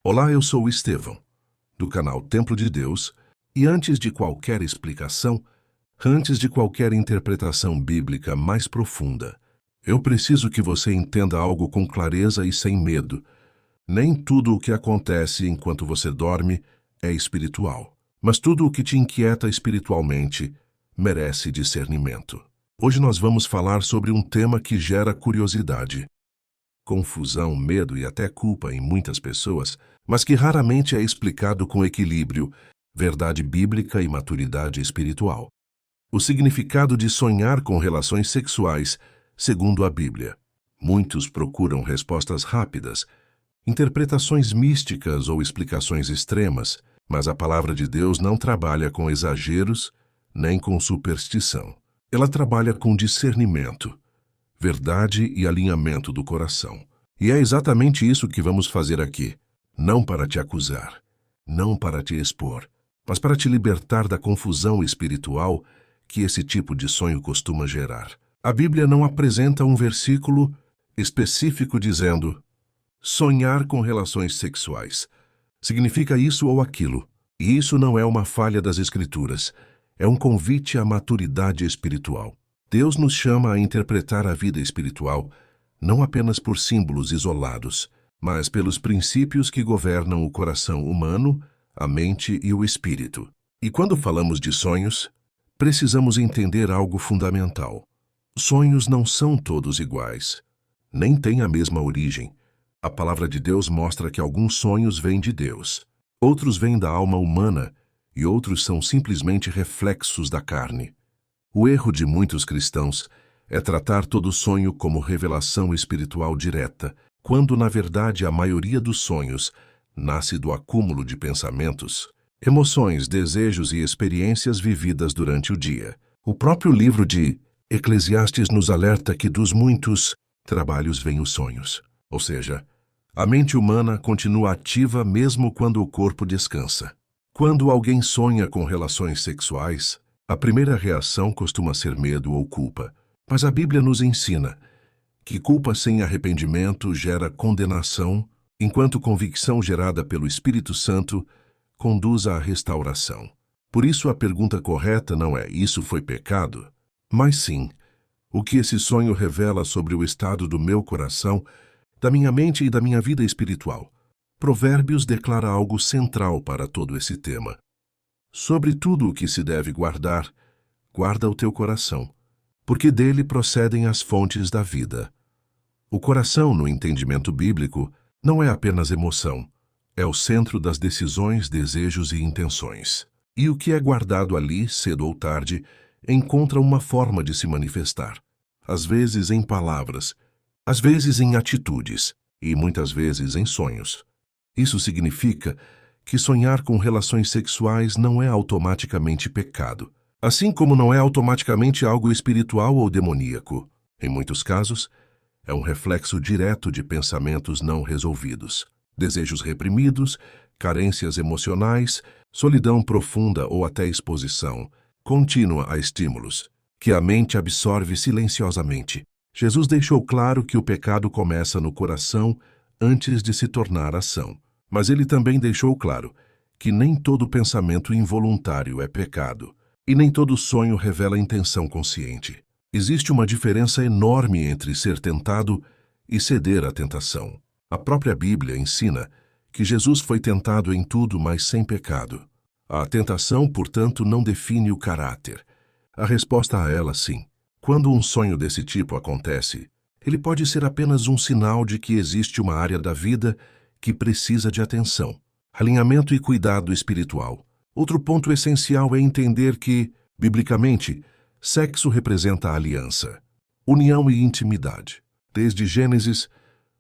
Olá, eu sou o Estevão, do canal Templo de Deus, e antes de qualquer explicação, antes de qualquer interpretação bíblica mais profunda, eu preciso que você entenda algo com clareza e sem medo. Nem tudo o que acontece enquanto você dorme é espiritual, mas tudo o que te inquieta espiritualmente merece discernimento. Hoje nós vamos falar sobre um tema que gera curiosidade, confusão, medo e até culpa em muitas pessoas, mas que raramente é explicado com equilíbrio, verdade bíblica e maturidade espiritual. O significado de sonhar com relações sexuais, segundo a Bíblia. Muitos procuram respostas rápidas, interpretações místicas ou explicações extremas, mas a palavra de Deus não trabalha com exageros nem com superstição. Ela trabalha com discernimento, verdade e alinhamento do coração. E é exatamente isso que vamos fazer aqui, não para te acusar, não para te expor, mas para te libertar da confusão espiritual que esse tipo de sonho costuma gerar. A Bíblia não apresenta um versículo específico dizendo: sonhar com relações sexuais significa isso ou aquilo. E isso não é uma falha das Escrituras, é um convite à maturidade espiritual. Deus nos chama a interpretar a vida espiritual não apenas por símbolos isolados, mas pelos princípios que governam o coração humano, a mente e o espírito. E quando falamos de sonhos, precisamos entender algo fundamental. Sonhos não são todos iguais, nem têm a mesma origem. A palavra de Deus mostra que alguns sonhos vêm de Deus, outros vêm da alma humana e outros são simplesmente reflexos da carne. O erro de muitos cristãos é tratar todo sonho como revelação espiritual direta, quando na verdade a maioria dos sonhos nasce do acúmulo de pensamentos, emoções, desejos e experiências vividas durante o dia. O próprio livro de Eclesiastes nos alerta que dos muitos trabalhos vêm os sonhos. Ou seja, a mente humana continua ativa mesmo quando o corpo descansa. Quando alguém sonha com relações sexuais, a primeira reação costuma ser medo ou culpa. Mas a Bíblia nos ensina que culpa sem arrependimento gera condenação, enquanto convicção gerada pelo Espírito Santo conduz à restauração. Por isso a pergunta correta não é "isso foi pecado?", mas sim, o que esse sonho revela sobre o estado do meu coração, da minha mente e da minha vida espiritual. Provérbios declara algo central para todo esse tema. Sobre tudo o que se deve guardar, guarda o teu coração, porque dele procedem as fontes da vida. O coração, no entendimento bíblico, não é apenas emoção, é o centro das decisões, desejos e intenções. E o que é guardado ali, cedo ou tarde, encontra uma forma de se manifestar, às vezes em palavras, às vezes em atitudes e muitas vezes em sonhos. Isso significa que sonhar com relações sexuais não é automaticamente pecado, assim como não é automaticamente algo espiritual ou demoníaco. Em muitos casos, é um reflexo direto de pensamentos não resolvidos, desejos reprimidos, carências emocionais, solidão profunda ou até exposição contínua a estímulos, que a mente absorve silenciosamente. Jesus deixou claro que o pecado começa no coração antes de se tornar ação. Mas ele também deixou claro que nem todo pensamento involuntário é pecado, e nem todo sonho revela intenção consciente. Existe uma diferença enorme entre ser tentado e ceder à tentação. A própria Bíblia ensina que Jesus foi tentado em tudo, mas sem pecado. A tentação, portanto, não define o caráter. A resposta a ela, sim. Quando um sonho desse tipo acontece, ele pode ser apenas um sinal de que existe uma área da vida que precisa de atenção, alinhamento e cuidado espiritual. Outro ponto essencial é entender que, biblicamente, sexo representa aliança, união e intimidade. Desde Gênesis,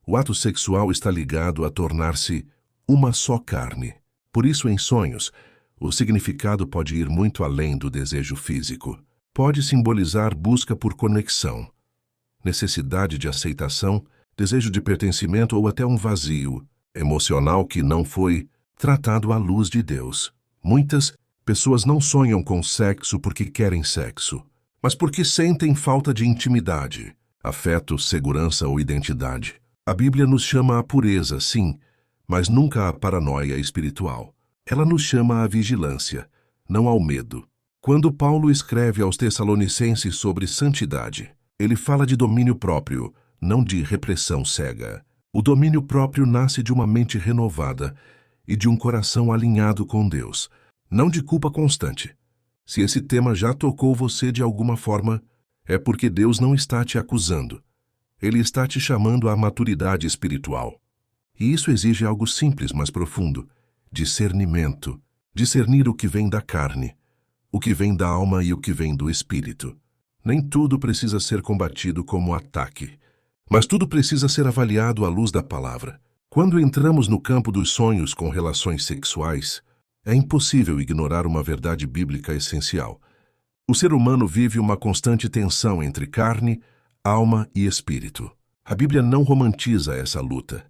o ato sexual está ligado a tornar-se uma só carne. Por isso, em sonhos, o significado pode ir muito além do desejo físico. Pode simbolizar busca por conexão, necessidade de aceitação, desejo de pertencimento ou até um vazio emocional que não foi tratado à luz de Deus. Muitas pessoas não sonham com sexo porque querem sexo, mas porque sentem falta de intimidade, afeto, segurança ou identidade. A Bíblia nos chama à pureza, sim, mas nunca a paranoia espiritual. Ela nos chama à vigilância, não ao medo. Quando Paulo escreve aos Tessalonicenses sobre santidade, ele fala de domínio próprio, não de repressão cega. O domínio próprio nasce de uma mente renovada e de um coração alinhado com Deus, não de culpa constante. Se esse tema já tocou você de alguma forma, é porque Deus não está te acusando. Ele está te chamando à maturidade espiritual. E isso exige algo simples, mas profundo: discernimento. Discernir o que vem da carne, o que vem da alma e o que vem do espírito. Nem tudo precisa ser combatido como ataque, mas tudo precisa ser avaliado à luz da palavra. Quando entramos no campo dos sonhos com relações sexuais, é impossível ignorar uma verdade bíblica essencial. O ser humano vive uma constante tensão entre carne, alma e espírito. A Bíblia não romantiza essa luta,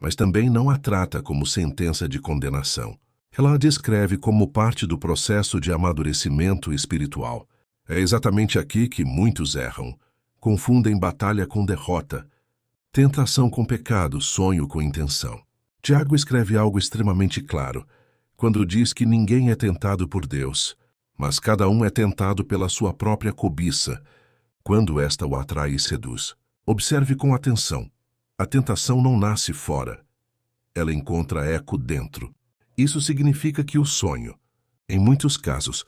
mas também não a trata como sentença de condenação. Ela a descreve como parte do processo de amadurecimento espiritual. É exatamente aqui que muitos erram. Confundem batalha com derrota, tentação com pecado, sonho com intenção. Tiago escreve algo extremamente claro, quando diz que ninguém é tentado por Deus, mas cada um é tentado pela sua própria cobiça, quando esta o atrai e seduz. Observe com atenção. A tentação não nasce fora. Ela encontra eco dentro. Isso significa que o sonho, em muitos casos,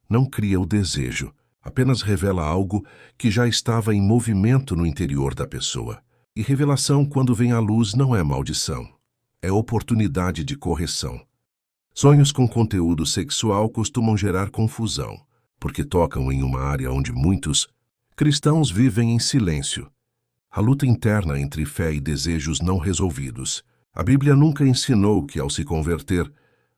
não cria o desejo, apenas revela algo que já estava em movimento no interior da pessoa. E revelação, quando vem à luz, não é maldição, é oportunidade de correção. Sonhos com conteúdo sexual costumam gerar confusão, porque tocam em uma área onde muitos cristãos vivem em silêncio. A luta interna entre fé e desejos não resolvidos. A Bíblia nunca ensinou que, ao se converter,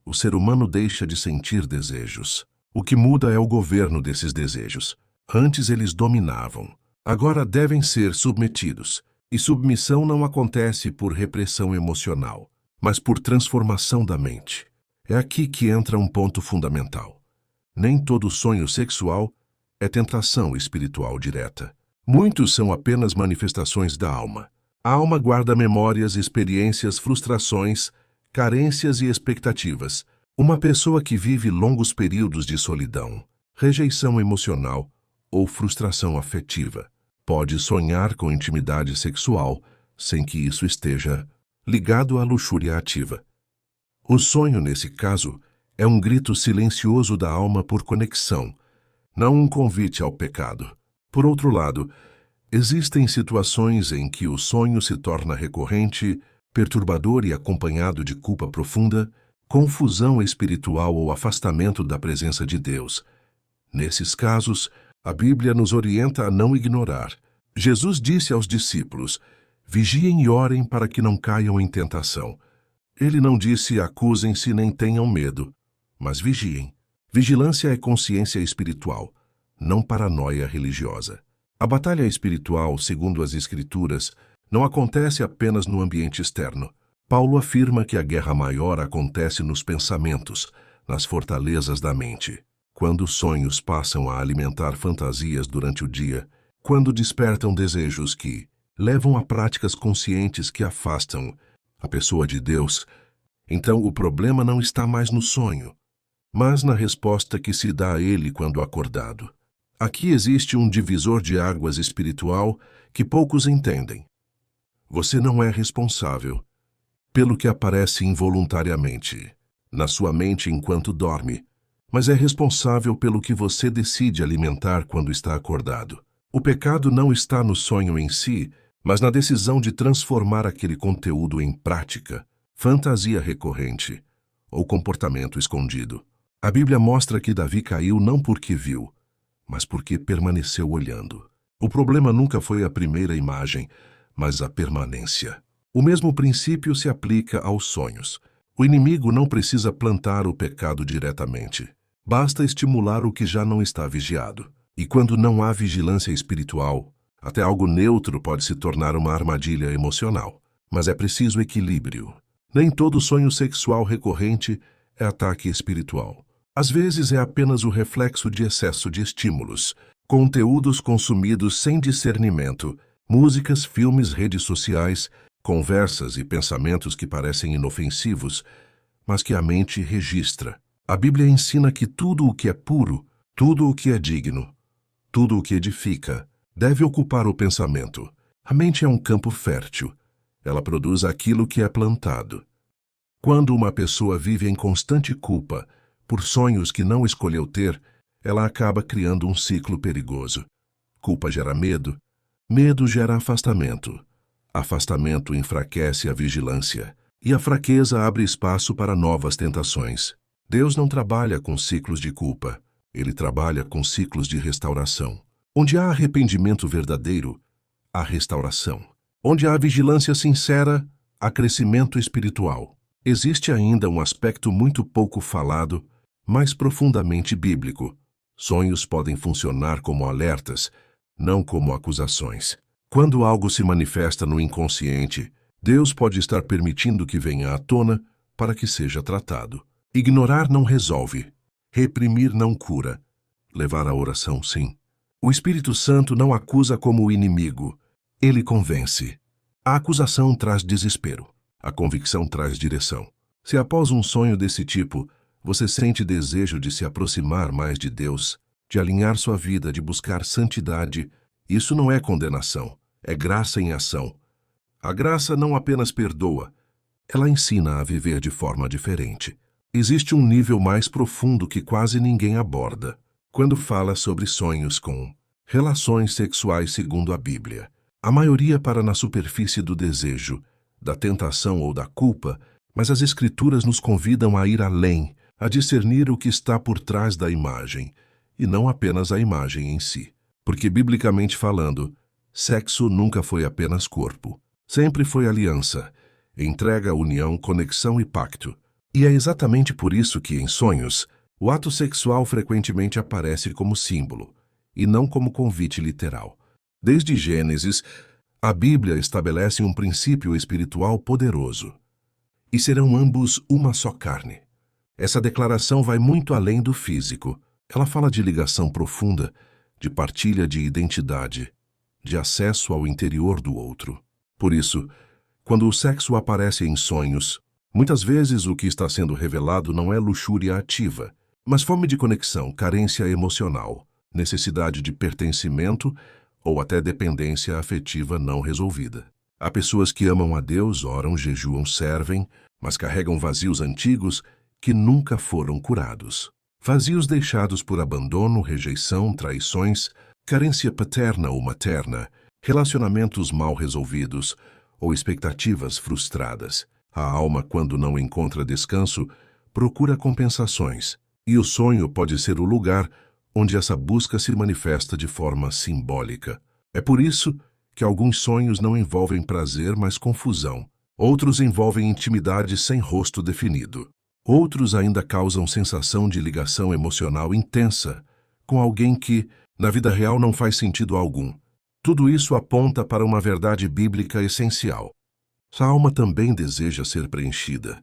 o ser humano deixa de sentir desejos. O que muda é o governo desses desejos. Antes eles dominavam. Agora devem ser submetidos. E submissão não acontece por repressão emocional, mas por transformação da mente. É aqui que entra um ponto fundamental. Nem todo sonho sexual é tentação espiritual direta. Muitos são apenas manifestações da alma. A alma guarda memórias, experiências, frustrações, carências e expectativas. Uma pessoa que vive longos períodos de solidão, rejeição emocional ou frustração afetiva pode sonhar com intimidade sexual sem que isso esteja ligado à luxúria ativa. O sonho, nesse caso, é um grito silencioso da alma por conexão, não um convite ao pecado. Por outro lado, existem situações em que o sonho se torna recorrente, perturbador e acompanhado de culpa profunda, confusão espiritual ou afastamento da presença de Deus. Nesses casos, a Bíblia nos orienta a não ignorar. Jesus disse aos discípulos: vigiem e orem para que não caiam em tentação. Ele não disse acusem-se nem tenham medo, mas vigiem. Vigilância é consciência espiritual, não paranoia religiosa. A batalha espiritual, segundo as Escrituras, não acontece apenas no ambiente externo. Paulo afirma que a guerra maior acontece nos pensamentos, nas fortalezas da mente. Quando sonhos passam a alimentar fantasias durante o dia, quando despertam desejos que levam a práticas conscientes que afastam a pessoa de Deus, então o problema não está mais no sonho, mas na resposta que se dá a ele quando acordado. Aqui existe um divisor de águas espiritual que poucos entendem. Você não é responsável pelo que aparece involuntariamente na sua mente enquanto dorme, mas é responsável pelo que você decide alimentar quando está acordado. O pecado não está no sonho em si, mas na decisão de transformar aquele conteúdo em prática, fantasia recorrente ou comportamento escondido. A Bíblia mostra que Davi caiu não porque viu, mas porque permaneceu olhando. O problema nunca foi a primeira imagem, mas a permanência. O mesmo princípio se aplica aos sonhos. O inimigo não precisa plantar o pecado diretamente. Basta estimular o que já não está vigiado. E quando não há vigilância espiritual, até algo neutro pode se tornar uma armadilha emocional. Mas é preciso equilíbrio. Nem todo sonho sexual recorrente é ataque espiritual. Às vezes é apenas o reflexo de excesso de estímulos, conteúdos consumidos sem discernimento, músicas, filmes, redes sociais conversas e pensamentos que parecem inofensivos, mas que a mente registra. A Bíblia ensina que tudo o que é puro, tudo o que é digno, tudo o que edifica, deve ocupar o pensamento. A mente é um campo fértil. Ela produz aquilo que é plantado. Quando uma pessoa vive em constante culpa por sonhos que não escolheu ter, ela acaba criando um ciclo perigoso. Culpa gera medo, medo gera afastamento. Afastamento enfraquece a vigilância, e a fraqueza abre espaço para novas tentações. Deus não trabalha com ciclos de culpa, ele trabalha com ciclos de restauração. Onde há arrependimento verdadeiro, há restauração. Onde há vigilância sincera, há crescimento espiritual. Existe ainda um aspecto muito pouco falado, mas profundamente bíblico. Sonhos podem funcionar como alertas, não como acusações. Quando algo se manifesta no inconsciente, Deus pode estar permitindo que venha à tona para que seja tratado. Ignorar não resolve. Reprimir não cura. Levar à oração, sim. O Espírito Santo não acusa como o inimigo. Ele convence. A acusação traz desespero. A convicção traz direção. Se após um sonho desse tipo, você sente desejo de se aproximar mais de Deus, de alinhar sua vida, de buscar santidade, isso não é condenação, é graça em ação. A graça não apenas perdoa, ela ensina a viver de forma diferente. Existe um nível mais profundo que quase ninguém aborda, quando fala sobre sonhos com relações sexuais segundo a Bíblia. A maioria para na superfície do desejo, da tentação ou da culpa, mas as Escrituras nos convidam a ir além, a discernir o que está por trás da imagem, e não apenas a imagem em si. Porque, biblicamente falando, sexo nunca foi apenas corpo. Sempre foi aliança, entrega, união, conexão e pacto. E é exatamente por isso que, em sonhos, o ato sexual frequentemente aparece como símbolo, e não como convite literal. Desde Gênesis, a Bíblia estabelece um princípio espiritual poderoso. E serão ambos uma só carne. Essa declaração vai muito além do físico. Ela fala de ligação profunda, de partilha de identidade, de acesso ao interior do outro. Por isso, quando o sexo aparece em sonhos, muitas vezes o que está sendo revelado não é luxúria ativa, mas fome de conexão, carência emocional, necessidade de pertencimento ou até dependência afetiva não resolvida. Há pessoas que amam a Deus, oram, jejuam, servem, mas carregam vazios antigos que nunca foram curados. Vazios deixados por abandono, rejeição, traições, carência paterna ou materna, relacionamentos mal resolvidos ou expectativas frustradas. A alma, quando não encontra descanso, procura compensações, e o sonho pode ser o lugar onde essa busca se manifesta de forma simbólica. É por isso que alguns sonhos não envolvem prazer, mas confusão. Outros envolvem intimidade sem rosto definido. Outros ainda causam sensação de ligação emocional intensa com alguém que, na vida real, não faz sentido algum. Tudo isso aponta para uma verdade bíblica essencial. A alma também deseja ser preenchida.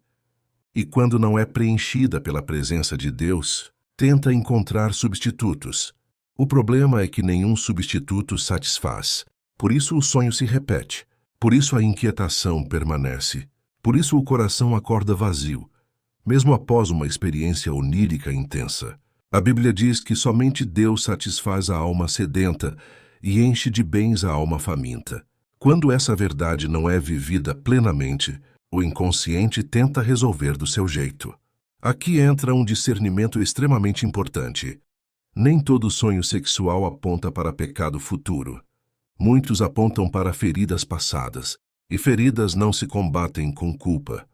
E quando não é preenchida pela presença de Deus, tenta encontrar substitutos. O problema é que nenhum substituto satisfaz. Por isso o sonho se repete. Por isso a inquietação permanece. Por isso o coração acorda vazio, mesmo após uma experiência onírica intensa. A Bíblia diz que somente Deus satisfaz a alma sedenta e enche de bens a alma faminta. Quando essa verdade não é vivida plenamente, o inconsciente tenta resolver do seu jeito. Aqui entra um discernimento extremamente importante. Nem todo sonho sexual aponta para pecado futuro. Muitos apontam para feridas passadas, e feridas não se combatem com culpa,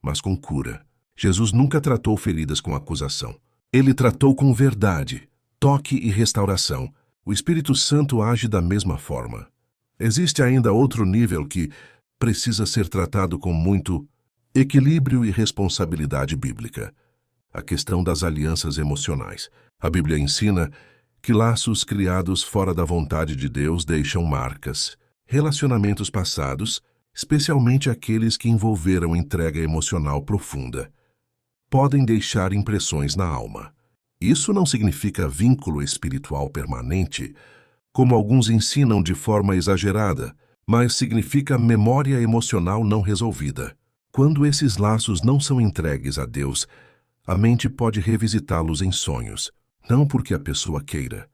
mas com cura. Jesus nunca tratou feridas com acusação. Ele tratou com verdade, toque e restauração. O Espírito Santo age da mesma forma. Existe ainda outro nível que precisa ser tratado com muito equilíbrio e responsabilidade bíblica. A questão das alianças emocionais. A Bíblia ensina que laços criados fora da vontade de Deus deixam marcas. Relacionamentos passados, especialmente aqueles que envolveram entrega emocional profunda, podem deixar impressões na alma. Isso não significa vínculo espiritual permanente, como alguns ensinam de forma exagerada, mas significa memória emocional não resolvida. Quando esses laços não são entregues a Deus, a mente pode revisitá-los em sonhos, não porque a pessoa queira,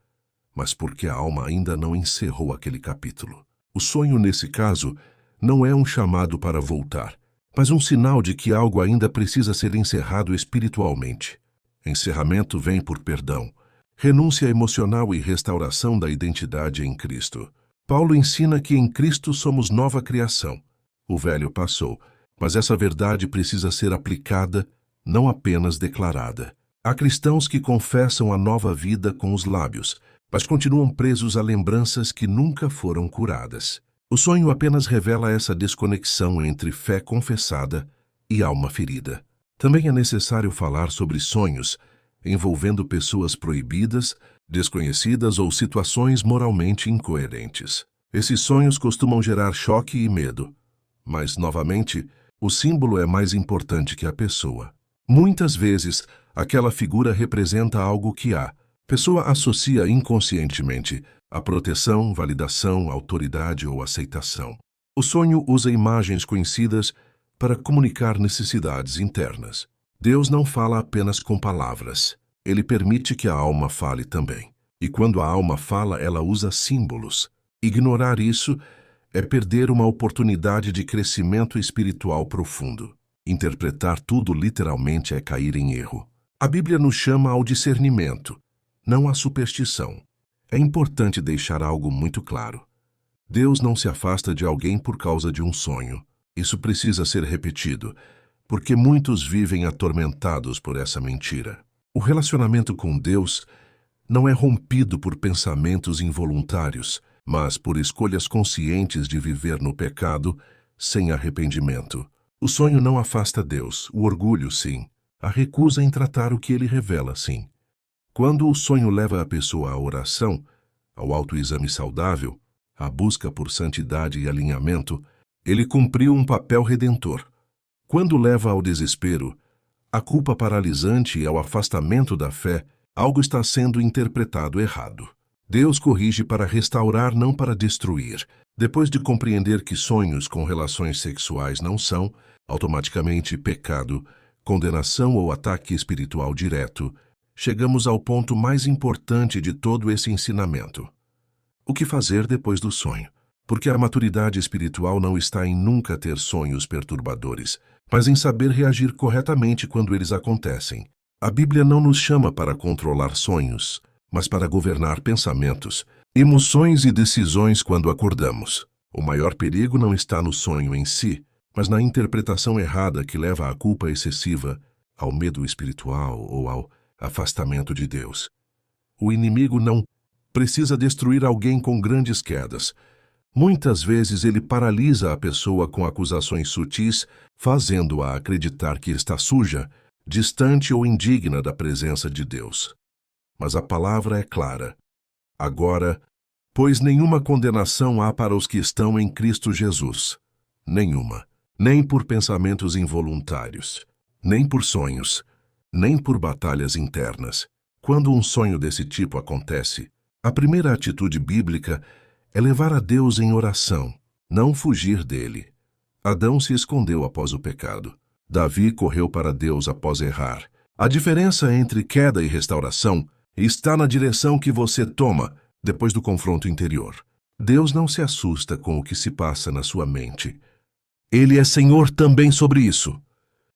mas porque a alma ainda não encerrou aquele capítulo. O sonho, nesse caso, não é um chamado para voltar, mas um sinal de que algo ainda precisa ser encerrado espiritualmente. Encerramento vem por perdão, renúncia emocional e restauração da identidade em Cristo. Paulo ensina que em Cristo somos nova criação. O velho passou, mas essa verdade precisa ser aplicada, não apenas declarada. Há cristãos que confessam a nova vida com os lábios, mas continuam presos a lembranças que nunca foram curadas. O sonho apenas revela essa desconexão entre fé confessada e alma ferida. Também é necessário falar sobre sonhos envolvendo pessoas proibidas, desconhecidas ou situações moralmente incoerentes. Esses sonhos costumam gerar choque e medo, mas, novamente, o símbolo é mais importante que a pessoa. Muitas vezes, aquela figura representa algo que a pessoa associa inconscientemente a proteção, validação, autoridade ou aceitação. O sonho usa imagens conhecidas para comunicar necessidades internas. Deus não fala apenas com palavras. Ele permite que a alma fale também. E quando a alma fala, ela usa símbolos. Ignorar isso é perder uma oportunidade de crescimento espiritual profundo. Interpretar tudo literalmente é cair em erro. A Bíblia nos chama ao discernimento, não à superstição. É importante deixar algo muito claro. Deus não se afasta de alguém por causa de um sonho. Isso precisa ser repetido, porque muitos vivem atormentados por essa mentira. O relacionamento com Deus não é rompido por pensamentos involuntários, mas por escolhas conscientes de viver no pecado sem arrependimento. O sonho não afasta Deus, o orgulho sim, a recusa em tratar o que ele revela sim. Quando o sonho leva a pessoa à oração, ao autoexame saudável, à busca por santidade e alinhamento, ele cumpriu um papel redentor. Quando leva ao desespero, à culpa paralisante e ao afastamento da fé, algo está sendo interpretado errado. Deus corrige para restaurar, não para destruir. Depois de compreender que sonhos com relações sexuais não são, automaticamente, pecado, condenação ou ataque espiritual direto, chegamos ao ponto mais importante de todo esse ensinamento. O que fazer depois do sonho? Porque a maturidade espiritual não está em nunca ter sonhos perturbadores, mas em saber reagir corretamente quando eles acontecem. A Bíblia não nos chama para controlar sonhos, mas para governar pensamentos, emoções e decisões quando acordamos. O maior perigo não está no sonho em si, mas na interpretação errada que leva à culpa excessiva, ao medo espiritual ou ao afastamento de Deus. O inimigo não precisa destruir alguém com grandes quedas. Muitas vezes ele paralisa a pessoa com acusações sutis, fazendo-a acreditar que está suja, distante ou indigna da presença de Deus. Mas a palavra é clara. Agora, pois nenhuma condenação há para os que estão em Cristo Jesus. Nenhuma. Nem por pensamentos involuntários, nem por sonhos, nem por batalhas internas. Quando um sonho desse tipo acontece, a primeira atitude bíblica é levar a Deus em oração, não fugir dele. Adão se escondeu após o pecado. Davi correu para Deus após errar. A diferença entre queda e restauração está na direção que você toma depois do confronto interior. Deus não se assusta com o que se passa na sua mente. Ele é Senhor também sobre isso.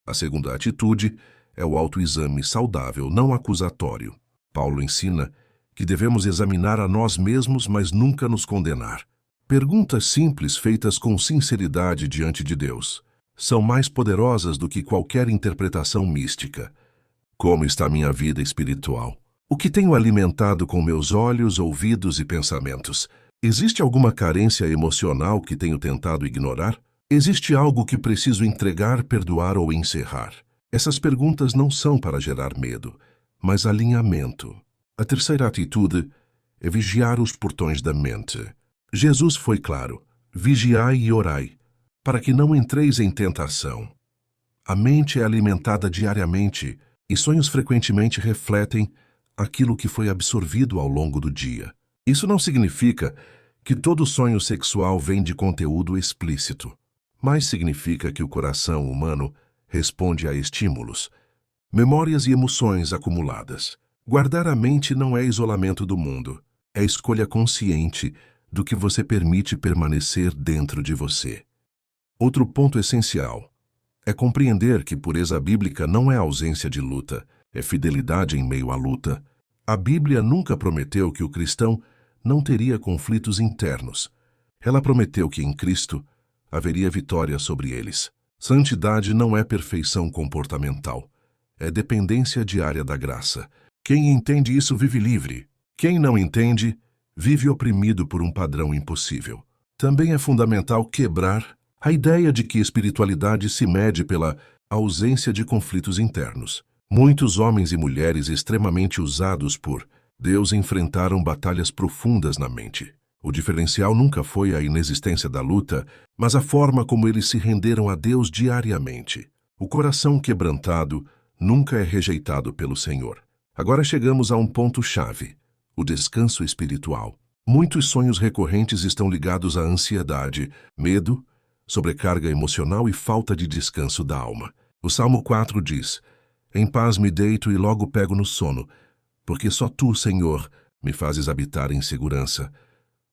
A segunda atitude é o autoexame saudável, não acusatório. Paulo ensina que devemos examinar a nós mesmos, mas nunca nos condenar. Perguntas simples feitas com sinceridade diante de Deus são mais poderosas do que qualquer interpretação mística. Como está minha vida espiritual? O que tenho alimentado com meus olhos, ouvidos e pensamentos? Existe alguma carência emocional que tenho tentado ignorar? Existe algo que preciso entregar, perdoar ou encerrar? Essas perguntas não são para gerar medo, mas alinhamento. A terceira atitude é vigiar os portões da mente. Jesus foi claro: vigiai e orai, para que não entreis em tentação. A mente é alimentada diariamente e sonhos frequentemente refletem aquilo que foi absorvido ao longo do dia. Isso não significa que todo sonho sexual vem de conteúdo explícito, mas significa que o coração humano responde a estímulos, memórias e emoções acumuladas. Guardar a mente não é isolamento do mundo, é escolha consciente do que você permite permanecer dentro de você. Outro ponto essencial é compreender que pureza bíblica não é ausência de luta, é fidelidade em meio à luta. A Bíblia nunca prometeu que o cristão não teria conflitos internos. Ela prometeu que em Cristo haveria vitória sobre eles. Santidade não é perfeição comportamental, é dependência diária da graça. Quem entende isso vive livre. Quem não entende, vive oprimido por um padrão impossível. Também é fundamental quebrar a ideia de que espiritualidade se mede pela ausência de conflitos internos. Muitos homens e mulheres extremamente usados por Deus enfrentaram batalhas profundas na mente. O diferencial nunca foi a inexistência da luta, mas a forma como eles se renderam a Deus diariamente. O coração quebrantado nunca é rejeitado pelo Senhor. Agora chegamos a um ponto-chave: o descanso espiritual. Muitos sonhos recorrentes estão ligados à ansiedade, medo, sobrecarga emocional e falta de descanso da alma. O Salmo 4 diz: "Em paz me deito e logo pego no sono, porque só tu, Senhor, me fazes habitar em segurança."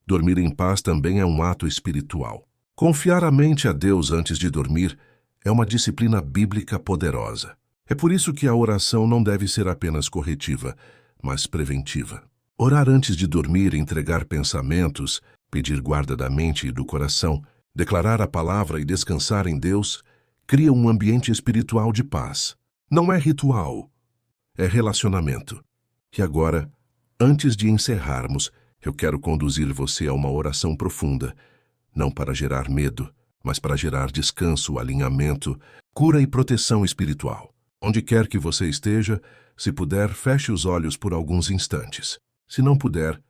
Dormir em paz também é um ato espiritual. Confiar a mente a Deus antes de dormir é uma disciplina bíblica poderosa. É por isso que a oração não deve ser apenas corretiva, mas preventiva. Orar antes de dormir, entregar pensamentos, pedir guarda da mente e do coração, declarar a palavra e descansar em Deus, cria um ambiente espiritual de paz. Não é ritual, é relacionamento. E agora, antes de encerrarmos, eu quero conduzir você a uma oração profunda, não para gerar medo, mas para gerar descanso, alinhamento, cura e proteção espiritual. Onde quer que você esteja, se puder, feche os olhos por alguns instantes. Se não puder,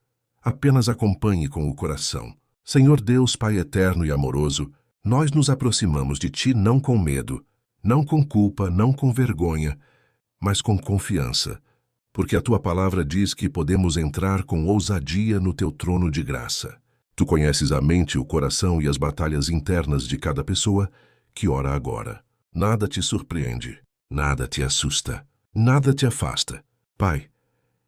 apenas acompanhe com o coração. Senhor Deus, Pai eterno e amoroso, nós nos aproximamos de Ti não com medo, não com culpa, não com vergonha, mas com confiança, porque a Tua palavra diz que podemos entrar com ousadia no Teu trono de graça. Tu conheces a mente, o coração e as batalhas internas de cada pessoa que ora agora. Nada te surpreende, nada te assusta, nada te afasta. Pai,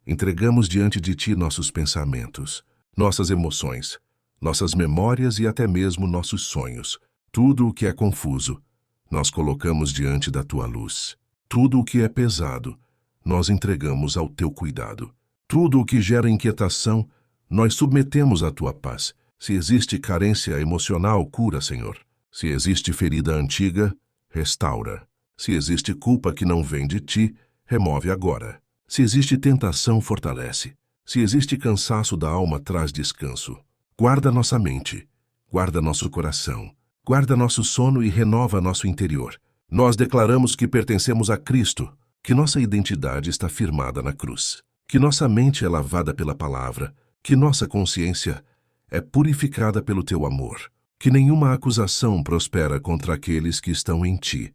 entregamos diante de Ti nossos pensamentos, nossas emoções, nossas memórias e até mesmo nossos sonhos. Tudo o que é confuso, nós colocamos diante da Tua luz. Tudo o que é pesado, nós entregamos ao Teu cuidado. Tudo o que gera inquietação, nós submetemos à Tua paz. Se existe carência emocional, cura, Senhor. Se existe ferida antiga, restaura. Se existe culpa que não vem de Ti, remove agora. Se existe tentação, fortalece. Se existe cansaço da alma, traz descanso. Guarda nossa mente, guarda nosso coração, guarda nosso sono e renova nosso interior. Nós declaramos que pertencemos a Cristo, que nossa identidade está firmada na cruz, que nossa mente é lavada pela palavra, que nossa consciência é purificada pelo Teu amor, que nenhuma acusação prospera contra aqueles que estão em Ti.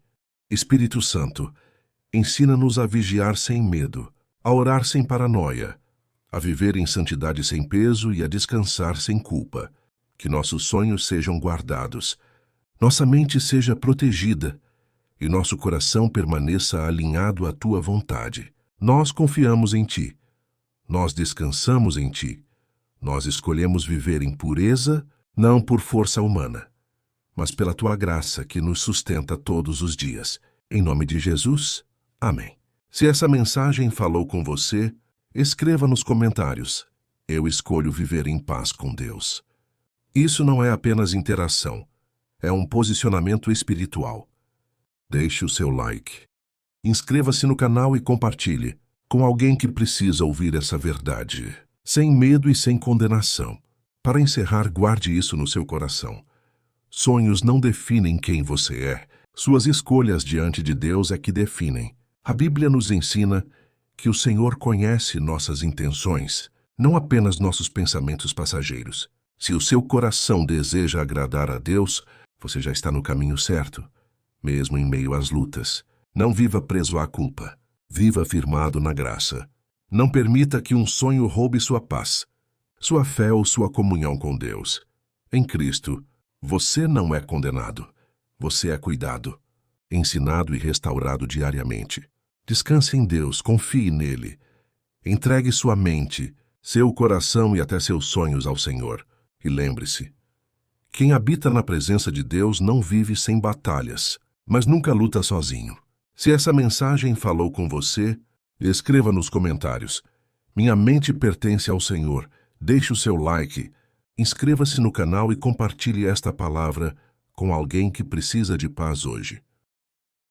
Espírito Santo, ensina-nos a vigiar sem medo, a orar sem paranoia, a viver em santidade sem peso e a descansar sem culpa. Que nossos sonhos sejam guardados, nossa mente seja protegida e nosso coração permaneça alinhado à Tua vontade. Nós confiamos em Ti, nós descansamos em Ti, nós escolhemos viver em pureza, não por força humana, mas pela Tua graça que nos sustenta todos os dias. Em nome de Jesus, amém. Se essa mensagem falou com você, escreva nos comentários: "Eu escolho viver em paz com Deus." Isso não é apenas interação, é um posicionamento espiritual. Deixe o seu like. Inscreva-se no canal e compartilhe com alguém que precisa ouvir essa verdade, sem medo e sem condenação. Para encerrar, guarde isso no seu coração. Sonhos não definem quem você é. Suas escolhas diante de Deus é que definem. A Bíblia nos ensina que o Senhor conhece nossas intenções, não apenas nossos pensamentos passageiros. Se o seu coração deseja agradar a Deus, você já está no caminho certo, mesmo em meio às lutas. Não viva preso à culpa. Viva firmado na graça. Não permita que um sonho roube sua paz. sua fé ou sua comunhão com Deus. Em Cristo, você não é condenado. Você é cuidado, ensinado e restaurado diariamente. Descanse em Deus, confie nele. Entregue sua mente, seu coração e até seus sonhos ao Senhor. E lembre-se, quem habita na presença de Deus não vive sem batalhas, mas nunca luta sozinho. Se essa mensagem falou com você, escreva nos comentários. Minha mente pertence ao Senhor. Deixe o seu like, inscreva-se no canal e compartilhe esta palavra com alguém que precisa de paz hoje.